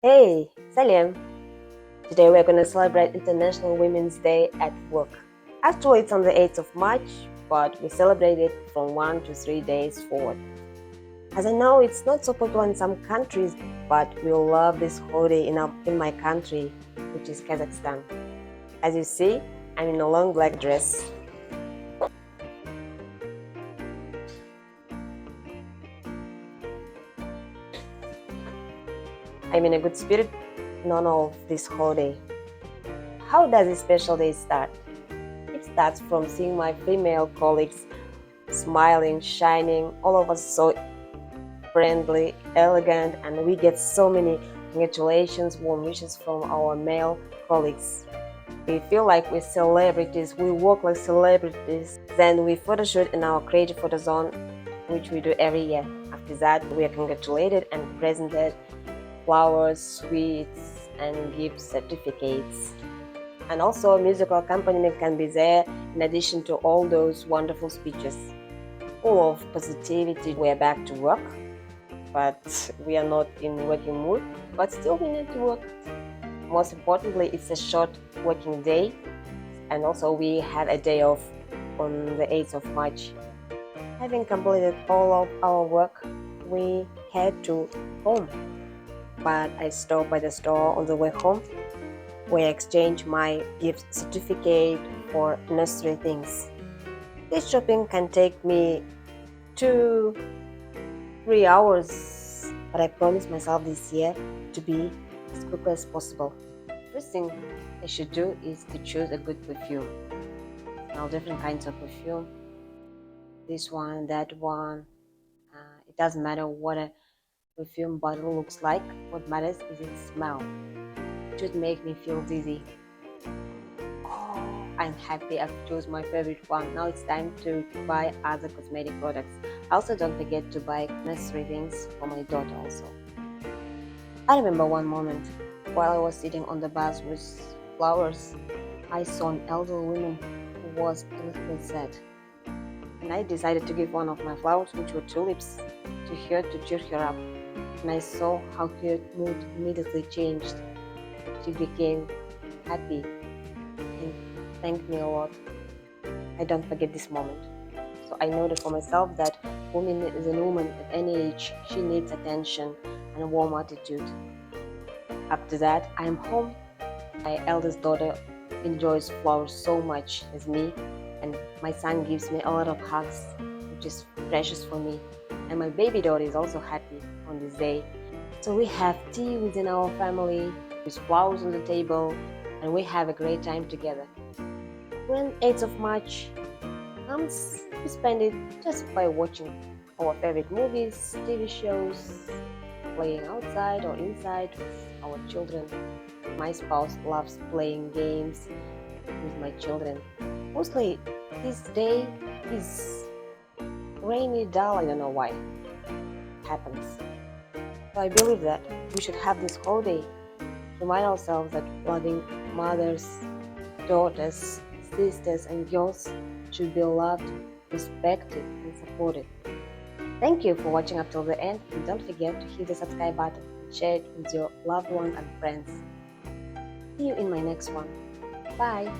Hey, Salim. Today we're going to celebrate International Women's Day at work. Actually, it's on the 8th of March, but we celebrate it from 1 to 3 days forward. As I know, it's not so popular in some countries, but we love this holiday in my country, which is Kazakhstan. As you see, I'm in a long black dress. I'm in a good spirit in honor of this holiday. How does this special day start? It starts from seeing my female colleagues smiling, shining, all of us so friendly, elegant, and we get so many congratulations, warm wishes from our male colleagues. We feel like we're celebrities, we work like celebrities. Then we photoshoot in our creative photo zone, which we do every year. After that, we are congratulated and presented flowers, sweets, and gift certificates. And also, musical accompaniment can be there in addition to all those wonderful speeches. Full of positivity, we're back to work, but we are not in working mood, but still we need to work. Most importantly, it's a short working day, and also we had a day off on the 8th of March. Having completed all of our work, we head to home. But I stopped by the store on the way home, where I exchanged my gift certificate for nursery things. This shopping can take me 2-3 hours, but I promised myself this year to be as quick as possible. First thing I should do is to choose a good perfume. Now, different kinds of perfume, this one, that one, it doesn't matter what a perfume bottle looks like. What matters is its smell. It should make me feel dizzy. Oh, I'm happy I've chosen my favorite one. Now it's time to buy other cosmetic products. Also, don't forget to buy nursery things for my daughter also. I remember one moment while I was sitting on the bus with flowers, I saw an elderly woman who was a little bit sad. And I decided to give one of my flowers, which were tulips, to her to cheer her up. And I saw how her mood immediately changed. She became happy and thanked me a lot. I don't forget this moment. So I know that for myself that woman is a woman at any age. She needs attention and a warm attitude. After that, I am home. My eldest daughter enjoys flowers so much as me, and my son gives me a lot of hugs, which is precious for me. And my baby daughter is also happy on this day. So we have tea within our family, with flowers on the table, and we have a great time together. When 8th of March comes, we spend it just by watching our favorite movies, TV shows, playing outside or inside with our children. My spouse loves playing games with my children. Mostly this day is rainy, dull, I don't know why it happens. So I believe that we should have this holiday to remind ourselves that loving mothers, daughters, sisters, and girls should be loved, respected, and supported. Thank you for watching up till the end, and don't forget to hit the subscribe button and share it with your loved ones and friends. See you in my next one. Bye!